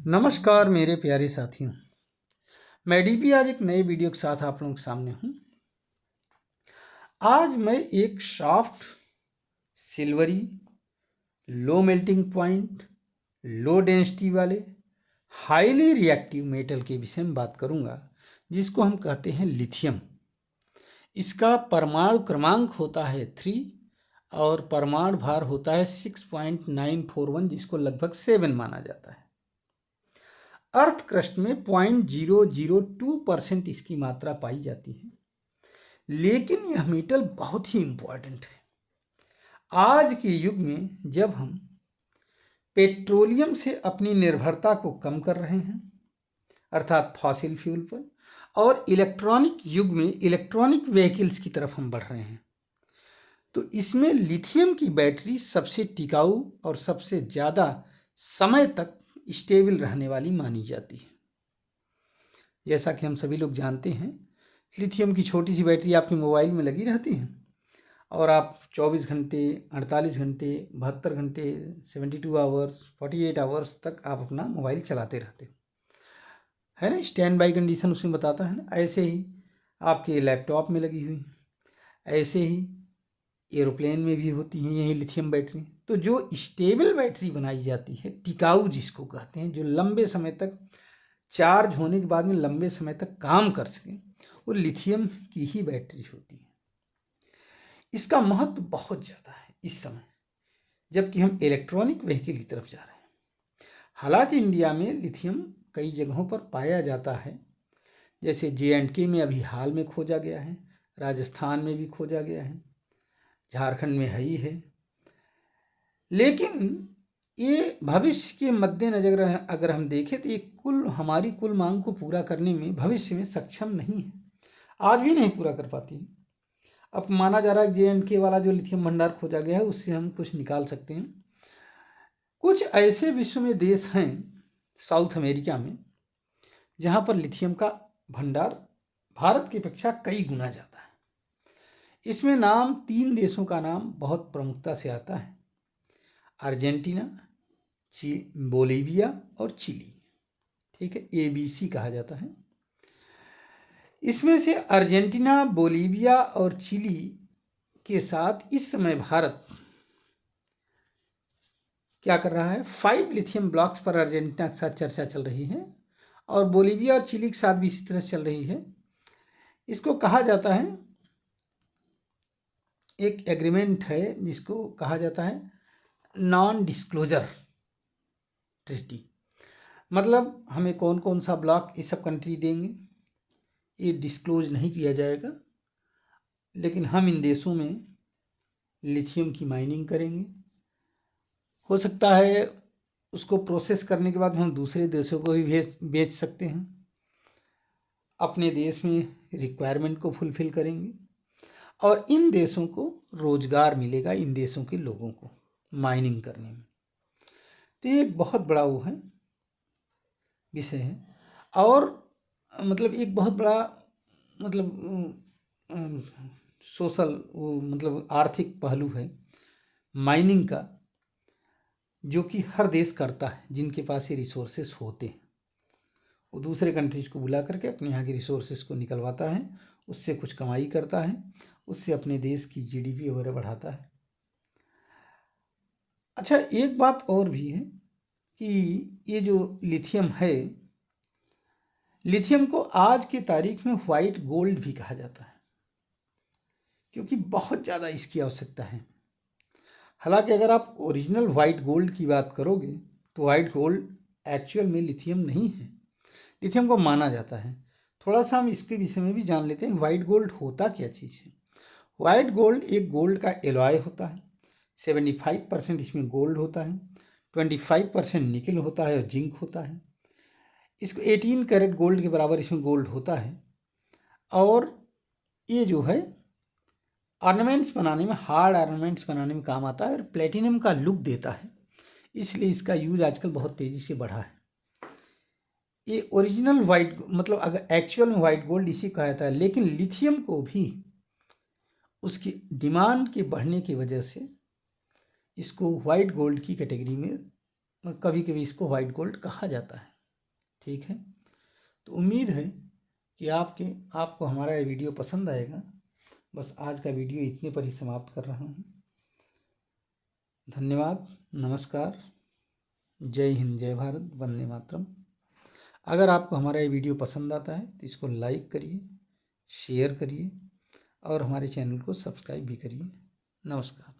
नमस्कार मेरे प्यारे साथियों, मैं डीपी आज एक नए वीडियो के साथ आप लोगों के सामने हूँ। आज मैं एक soft silvery low melting point low density वाले हाईली रिएक्टिव मेटल के विषय में बात करूँगा, जिसको हम कहते हैं लिथियम। इसका परमाणु क्रमांक होता है 3 और परमाणु भार होता है 6.941, जिसको लगभग 7 माना जाता है। अर्थ क्रस्ट में 0.002% इसकी मात्रा पाई जाती है, लेकिन यह मेटल बहुत ही इम्पॉर्टेंट है। आज के युग में जब हम पेट्रोलियम से अपनी निर्भरता को कम कर रहे हैं, अर्थात फॉसिल फ्यूल पर, और इलेक्ट्रॉनिक युग में इलेक्ट्रॉनिक व्हीकल्स की तरफ हम बढ़ रहे हैं, तो इसमें लिथियम की बैटरी सबसे टिकाऊ और सबसे ज़्यादा समय तक स्टेबल रहने वाली मानी जाती है। जैसा कि हम सभी लोग जानते हैं, लिथियम की छोटी सी बैटरी आपके मोबाइल में लगी रहती है और आप 24 घंटे, 48 घंटे, 72 घंटे, 72 आवर्स, 48 आवर्स तक आप अपना मोबाइल चलाते रहते हो, है ना। स्टैंड बाई कंडीशन उसमें बताता है ना। ऐसे ही आपके लैपटॉप में लगी हुई, ऐसे ही एरोप्लेन में भी होती हैं यही लिथियम बैटरी। तो जो स्टेबल बैटरी बनाई जाती है, टिकाऊ जिसको कहते हैं, जो लंबे समय तक चार्ज होने के बाद में लंबे समय तक काम कर सके, वो लिथियम की ही बैटरी होती है। इसका महत्व बहुत ज़्यादा है इस समय, जबकि हम इलेक्ट्रॉनिक व्हीकल की तरफ जा रहे हैं। हालांकि इंडिया में लिथियम कई जगहों पर पाया जाता है, जैसे J&K में अभी हाल में खोजा गया है, राजस्थान में भी खोजा गया है, झारखंड में है ही है। लेकिन ये भविष्य के मद्देनजर अगर हम देखें तो ये हमारी कुल मांग को पूरा करने में भविष्य में सक्षम नहीं है, आज भी नहीं पूरा कर पाती है। अब माना जा रहा है J&K वाला जो लिथियम भंडार खोजा गया है, उससे हम कुछ निकाल सकते हैं। कुछ ऐसे विश्व में देश हैं साउथ अमेरिका में, जहाँ पर लिथियम का भंडार भारत की अपेक्षा कई गुना ज़्यादा है। इसमें 3 देशों का नाम बहुत प्रमुखता से आता है: अर्जेंटीना, बोलीविया और चिली। ठीक है, ABC कहा जाता है। इसमें से अर्जेंटीना, बोलीविया और चिली के साथ इस समय भारत क्या कर रहा है? 5 लिथियम ब्लॉक्स पर अर्जेंटीना के साथ चर्चा चल रही है और बोलीविया और चिली के साथ भी इसी तरह चल रही है। इसको कहा जाता है, एक एग्रीमेंट है जिसको कहा जाता है नॉन डिस्क्लोजर ट्रीटी। मतलब हमें कौन कौन सा ब्लॉक ये सब कंट्री देंगे, ये डिस्क्लोज नहीं किया जाएगा, लेकिन हम इन देशों में लिथियम की माइनिंग करेंगे। हो सकता है उसको प्रोसेस करने के बाद हम दूसरे देशों को भी बेच सकते हैं, अपने देश में रिक्वायरमेंट को फुलफ़िल करेंगे और इन देशों को रोज़गार मिलेगा, इन देशों के लोगों को माइनिंग करने में। तो ये एक बहुत बड़ा वो है विषय है और मतलब एक बहुत बड़ा सोशल वो मतलब आर्थिक पहलू है माइनिंग का, जो कि हर देश करता है जिनके पास ये रिसोर्सेस होते हैं। वो दूसरे कंट्रीज को बुला करके अपने यहाँ के रिसोर्सेस को निकलवाता है, उससे कुछ कमाई करता है, उससे अपने देश की GDP वगैरह बढ़ाता है। अच्छा, एक बात और भी है कि ये जो लिथियम है, लिथियम को आज की तारीख में वाइट गोल्ड भी कहा जाता है, क्योंकि बहुत ज़्यादा इसकी आवश्यकता है। हालांकि अगर आप ओरिजिनल वाइट गोल्ड की बात करोगे तो वाइट गोल्ड एक्चुअल में लिथियम नहीं है, लिथियम को माना जाता है। थोड़ा सा हम इसके विषय में भी जान लेते हैं, वाइट गोल्ड होता क्या चीज़ है। वाइट गोल्ड एक गोल्ड का एलॉय होता है। 75% इसमें गोल्ड होता है, 25% निकल होता है और जिंक होता है। इसको 18 कैरेट गोल्ड के बराबर इसमें गोल्ड होता है और ये जो है ऑर्नामेंट्स बनाने में, हार्ड ऑर्नामेंट्स बनाने में काम आता है और प्लेटिनम का लुक देता है, इसलिए इसका यूज आजकल बहुत तेज़ी से बढ़ा है। ये ओरिजिनल वाइट मतलब अगर एक्चुअल में वाइट गोल्ड इसी कहा जाता है, लेकिन लिथियम को भी उसकी डिमांड के बढ़ने की वजह से इसको वाइट गोल्ड की कैटेगरी में कभी कभी इसको वाइट गोल्ड कहा जाता है। ठीक है, तो उम्मीद है कि आपको हमारा ये वीडियो पसंद आएगा। बस आज का वीडियो इतने पर ही समाप्त कर रहा हूँ। धन्यवाद, नमस्कार, जय हिंद, जय भारत, वंदे मातरम। अगर आपको हमारा ये वीडियो पसंद आता है तो इसको लाइक करिए, शेयर करिए और हमारे चैनल को सब्सक्राइब भी करिए। नमस्कार।